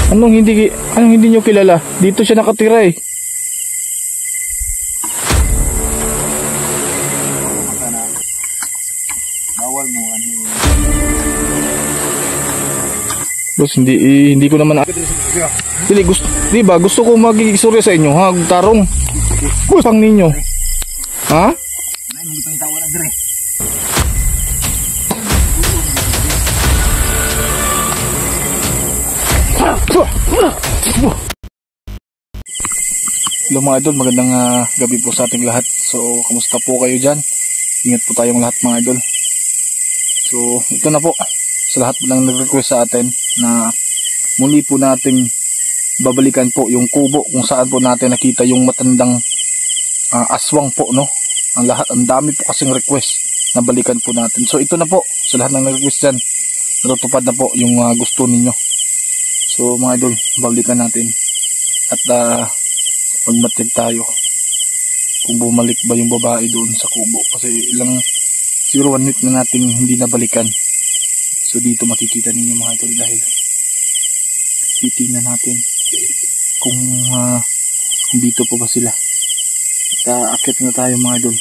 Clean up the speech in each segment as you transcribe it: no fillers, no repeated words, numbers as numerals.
Anong hindi nyo kilala? Dito siya nakatira eh. Bawal mo Boss, hindi ko naman Di ba gusto ko mag-istorya sa inyo, ha? Tarong. Gustang ninyo. Ha? Hello mga idol, magandang gabi po sa ating lahat. So, kamusta po kayo dyan? Ingat po tayong lahat mga idol. So, ito na po. Sa lahat ng nag-request sa atin na muli po nating babalikan po yung kubo kung saan po natin nakita yung matandang aswang po, no? Ang dami po kasing request na balikan po natin. So, ito na po. Sa lahat ng nag-request dyan, natutupad na po yung gusto ninyo. So, mga idol, babalikan natin. At magmatig tayo kung bumalik ba yung babae doon sa kubo, kasi siguro 1 week na natin hindi nabalikan. So dito makikita ninyo mga idol, dahil titingnan natin kung dito po ba sila. At akit na tayo mga idol,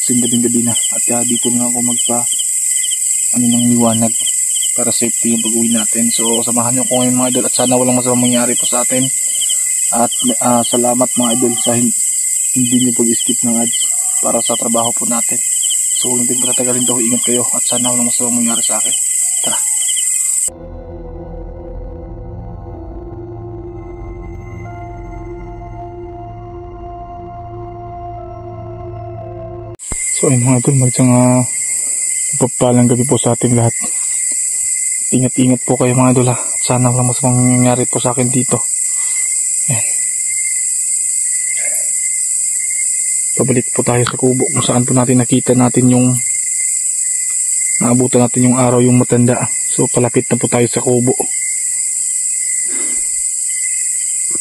kasi gabing-gabi na. At dito na ako ng liwanag para safety yung pag-uwi natin. So samahan nyo ko ngayon mga idol, at sana walang masamang mangyari po sa atin. At salamat mga idol sa hindi nyo pag-skip ng ads para sa trabaho po natin. So hindi ko tatagalin daw, ingat kayo at sana walang masamang mangyari sa akin. Tara. So ayun mga idol, magandang pagpapalang gabi po sa ating lahat. Ingat-ingat po kayo mga idol, ha. At sana walang masamang mangyari po sa akin dito. Ayan. Pabalik po tayo sa kubo kung saan po natin nakita natin yung naabutan natin yung araw yung matanda. So palapit na po tayo sa kubo.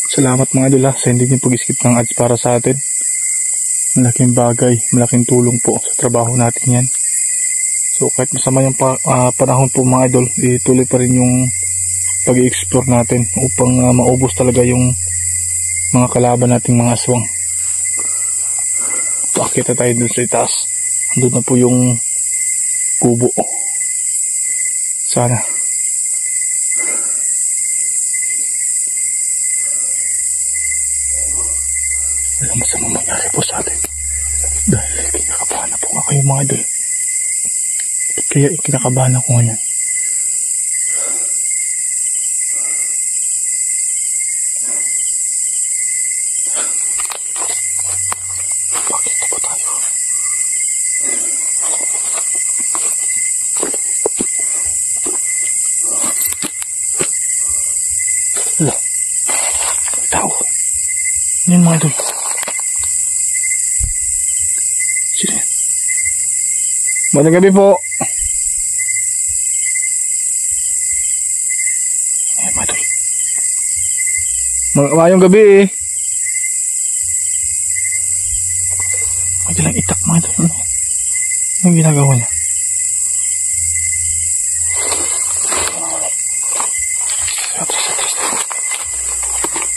Salamat mga idol, ha, sa hindi nyo pag-skip ng ads para sa atin. Malaking bagay, malaking tulong po sa trabaho natin yan. So kahit masama yung panahon po mga idol, ituloy pa rin yung pag-i-explore natin upang maubos talaga yung mga kalaban nating mga aswang. Pakita tayo dun sa itaas. Andun na po yung kubo. Sana wala masamang mangyari po sa atin, dahil kinakabahan na po nga kayo mga idol. Kaya kinakabahan ako ngayon. Wala. May tao. Ano yun mga idol? Sino yan? Magandang gabi po. Ayan mga idol. Mayong gabi eh. May dalang itak mga idol. Anong ginagawa niya?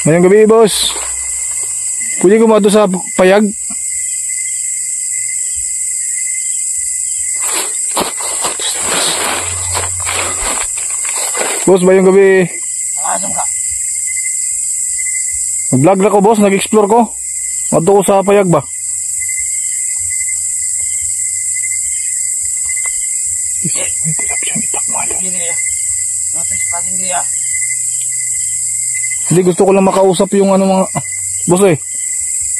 Ngayong gabi boss, pwede ko mato sa payag? Boss, ngayong gabi. Nakasam ka? Nag-vlog na ko boss, nag-explore ko. Mato ko sa payag ba? May tilap siyang itak mga idol. Hindi, gusto ko lang makausap yung mga boss eh.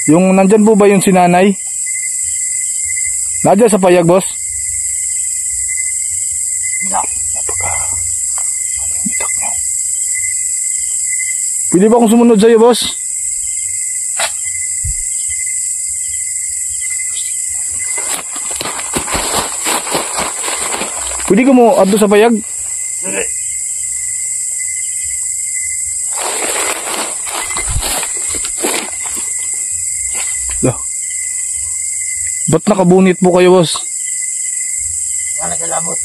Yung nandyan po ba yung sinanay? Nadyan sa payag boss? Napaka itak niya. Pwede ba akong sumunod sa'yo boss? Pwede ko mo adto sa payag? Ba't nakabunit po kayo boss? Yan nagkalabot.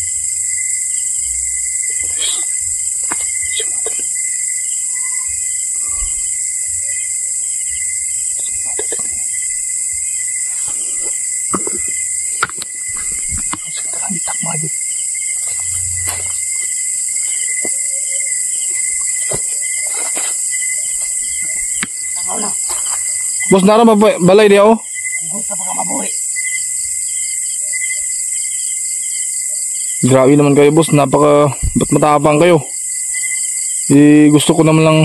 Boss, nara balay di ako. Gusto pa ka mabuhi. Grabe naman kayo, boss. Ba't matapang kayo? Gusto ko naman lang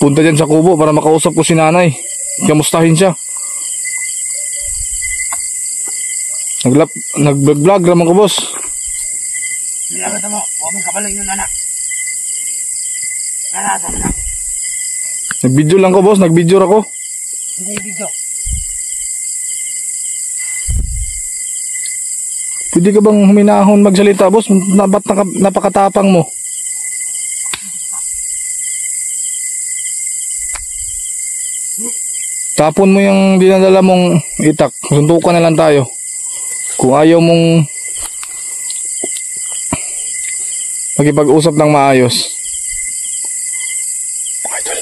punta dyan sa kubo para makausap ko si nanay. Kamustahin siya. Nag-vlog naman ko, boss. Nilagot mo, huwag mong kabalay yung anak. Nalasan na. Nag-video lang ko, boss. Nag-video ako. Hindi video. Pwede ka bang huminahon magsalita, boss? Ba't napakatapang mo? Tapon mo yung dinadala mong itak. Suntukan na lang tayo. Kung ayaw mong makipag-usap ng maayos. Idol,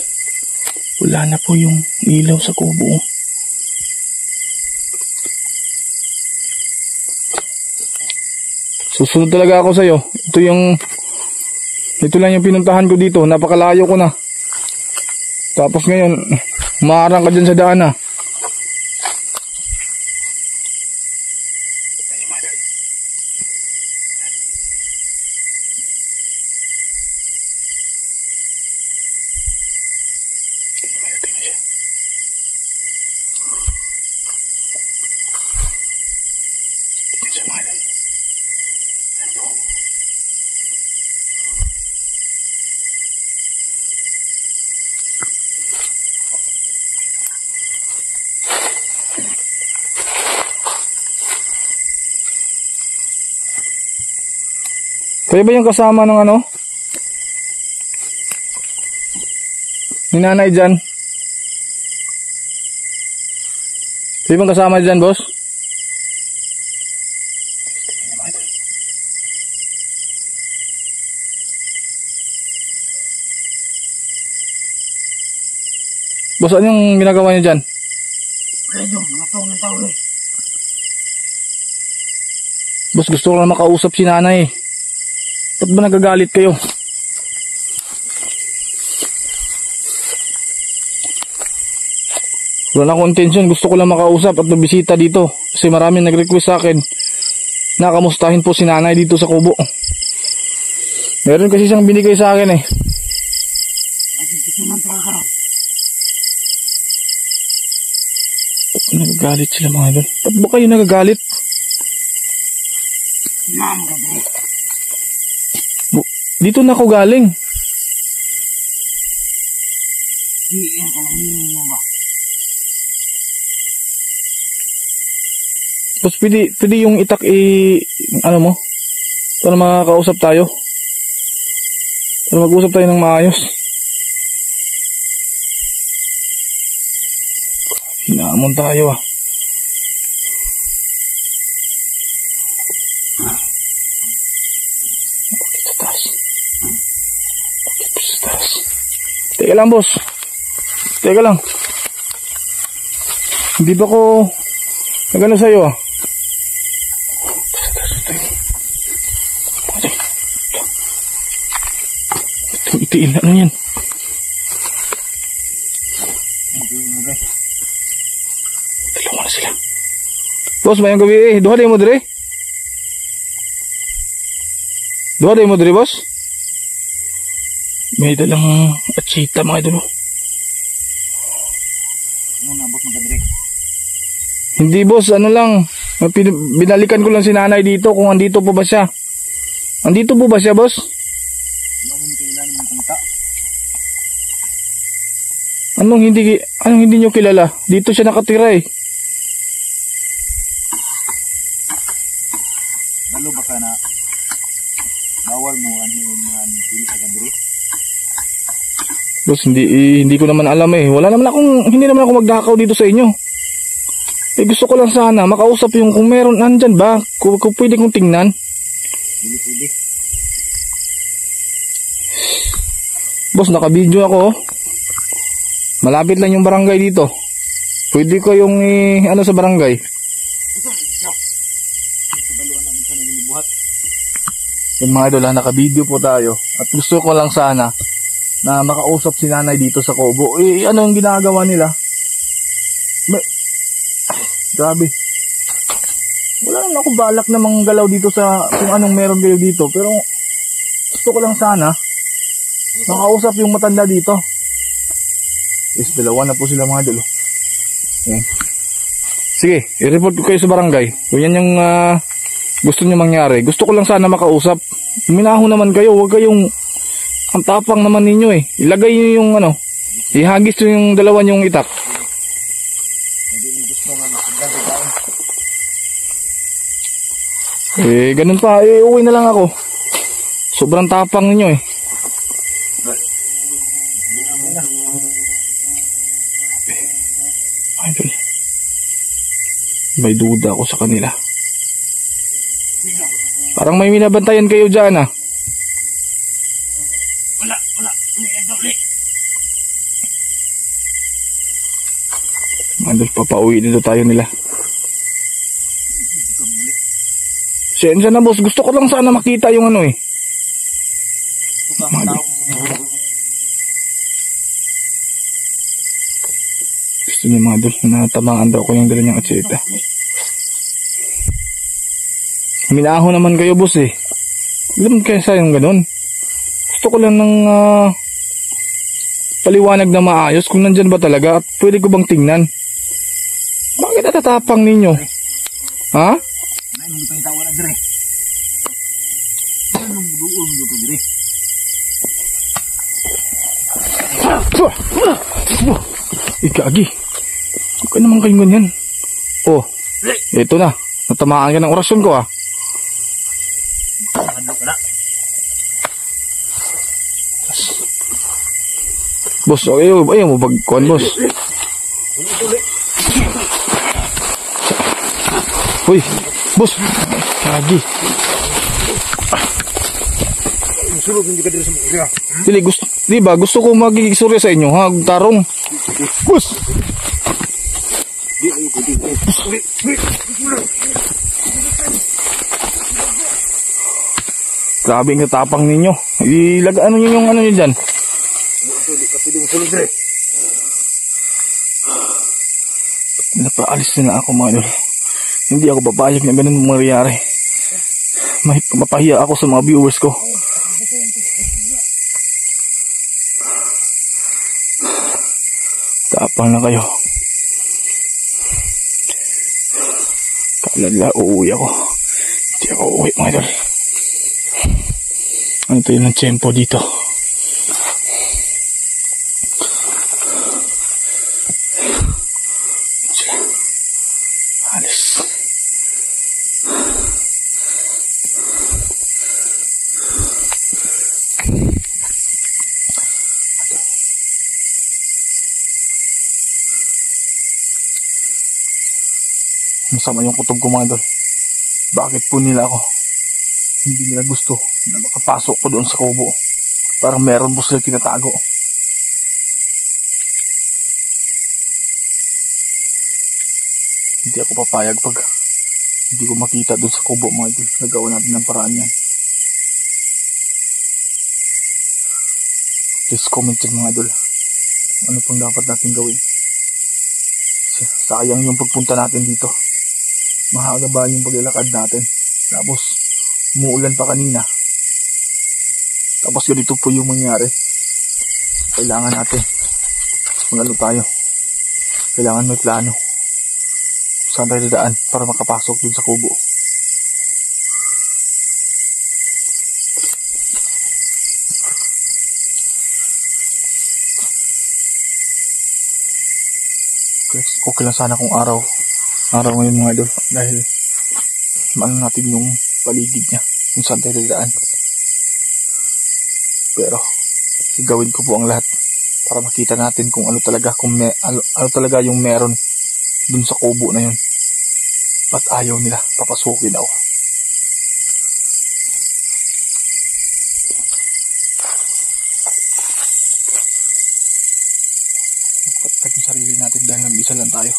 wala na po yung ilaw sa kubo. Susunod talaga ako sa'yo. Ito lang yung pinuntahan ko dito. Napakalayo ko na. Tapos ngayon, umaarang ka dyan sa daan na. Kaya ba yung kasama ng ano? Ni nanay dyan? Kaya bang kasama dyan, boss? Boss, ano yung ginagawa niyo dyan? Medyo, matong ng tao eh. Boss, gusto ko lang makausap si nanay. Ba't ba nagagalit kayo? Wala na akong intention. Gusto ko lang makausap at magbisita dito. Kasi maraming nag-request sa akin na kamustahin po si nanay dito sa kubo. Meron kasi siyang binigay sa akin eh. Ba't nagagalit sila mga idol? Ba't ba kayo nagagalit? Ma'am, gabi. Dito na ako galing. Diyan ka lang hiling mo ba? Tapos pwede yung itak ano mo? Para makakausap tayo. Para mag-usap tayo ng maayos. Hinaamon tayo ah. Bakit sa taas? Bakit sa taas? Teka lang, boss. Teka lang. Hindi ba ko nagano sa'yo ah? Itiin na yan. Dalawa na sila. Boss, mayang gabi eh. Duha day mo dire? Duha day mo dire, boss? May dalang atsita mga idolo. Ano nabot mo kadiri? Hindi, boss, ano lang. Binalikan ko lang si nanay dito kung andito po ba siya. Andito po ba siya, boss? Ano mo kailangan mong kumita? Anong hindi nyo kilala? Dito siya nakatira eh. Lalo baka na bawal mo anhin mga pili sa kadiri? Boss, hindi ko naman alam eh. Hindi naman ako magdakaw dito sa inyo. Eh gusto ko lang sana makausap yung kung meron nandyan ba? Kung pwede kong tingnan. Pili. Boss, naka-video ako. Malapit lang yung barangay dito. Pwede ko yung ano sa barangay. Kabaluan namin sa nagbubuhat. Yung mga idol, naka-video po tayo. At gusto ko lang sana na makausap si nanay dito sa kubo. Eh, ano ang ginagawa nila? Grabe. Wala naman ako balak na manggalaw dito sa kung anong meron kayo dito. Pero gusto ko lang sana makausap yung matanda dito. Is dalawa na po sila mga idol. Ayan. Sige, i-report ko kayo sa barangay. Kung yan yung gusto nyo mangyari. Gusto ko lang sana makausap. Minaho naman kayo. Huwag kayong ang tapang naman ninyo eh. Ilagay nyo yung ano. Ihagis nyo yung dalawa nyong itak. Eh, ganun pa. Eh, uwi na lang ako. Sobrang tapang ninyo eh. Idol. May duda ako sa kanila. Parang may minabantayan kayo dyan ah. Wala. Idol, papauwi dito tayo nila. Sensya na boss, gusto ko lang sana makita yung ano eh. Gusto niya mga idol, natamaan daw ko yung dala niyang atseta. Minaho naman kayo boss eh. Alam kaya sa yung ganun. Gusto ko lang ng paliwanag na maayos kung nandyan ba talaga at pwede ko bang tingnan. Bakit natatapang ninyo? Ha? Hindi pa itawa na dire. Anong duol mo ko dire? Ikagi. Huwag ka naman kayong ganyan. Oh, ito na. Natamaan ka ng orasyon ko ah. Ano ka na? Boss, ayaw mo bagkuhan boss. Uy, boss. Kagi. Sulog hindi ka dire sa mga. Dili, gusto ko magiging sa inyo ha, tarong. Boss. Grabe ang tapang ninyo. Ano nyo yung ano nyo dyan? Napaalis na ako mga idol. Hindi ako papayag na ganun mangyayari. Mapahiya ako sa mga viewers ko. Tapang na kayo. Kalala, uuwi ako. Hindi ako uuwi mga idol. Ano tayo ng tiyempo dito? Alis. Masama yung kutob ko mga idol. Bakit po nila ako? Hindi nila gusto na makapasok ko doon sa kubo. Parang meron po sila tinatago. Hindi ako papayag pag hindi ko makita doon sa kubo mga idol. Nagawa natin ng paraan yan. Please comment dyan mga idol. Ano pong dapat natin gawin? Sayang yung pagpunta natin dito. Mahaba ba yung paglalakad natin? Tapos umuulan pa kanina. Tapos ganito po yung mangyari. Kailangan natin magano tayo. Kailangan may plano. Saan tayo dadaan para makapasok dun sa kubo. Okay lang sana kung araw ngayon mga idol. Dahil maano natin yung paligid niya kung saan tayo dadaan. Pero gagawin ko po ang lahat para makita natin kung ano talaga ano talaga yung meron dun sa kubo na yun. Ba't ayaw nila papasukin ako? Magpatag yung sarili natin dahil nag-isa lang tayo.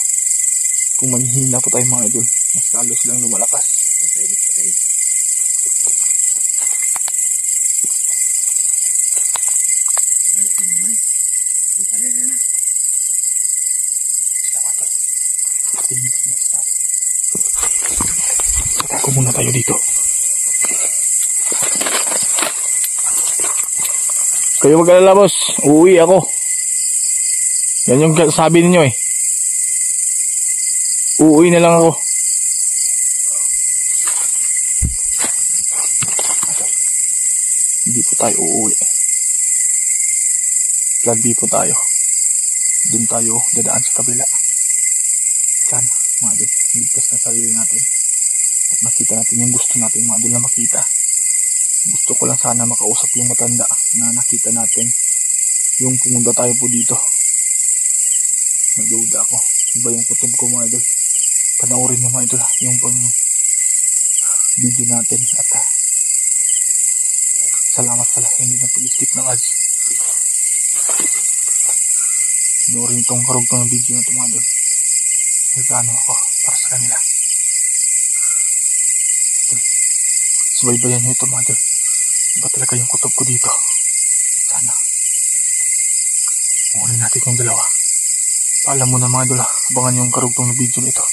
Kung manghihina po tayo mga idol, mas lalo silang lumalakas. muna tayo dito. Kayo mag-alala boss, uuwi ako. Yan yung sabi ninyo eh. Uuwi na lang ako. Hindi po tayo uuwi. Plan B po tayo. Doon tayo dadaan sa kabila. Sana, mga idol, ligtas na sarili natin. At makita natin yung gusto natin, mga idol, na makita. Gusto ko lang sana makausap yung matanda na nakita natin. Yung pumunta tayo po dito. Nagduda ako. Iba yung kutob ko, mga idol. Panoorin mo, mga idol, yung pang video natin. At salamat pala sa hindi na pag-skip ng ads. Panoorin itong karugtong ng video na ito, mga idol. Nagkano ako para sa kanila. Subaybayan nyo ito, mga idol. Iba talaga yung kutob ko dito. Sana mahunin natin itong dalawa. Paalam mo na, mga idol, abangan yung karugtong na video nito.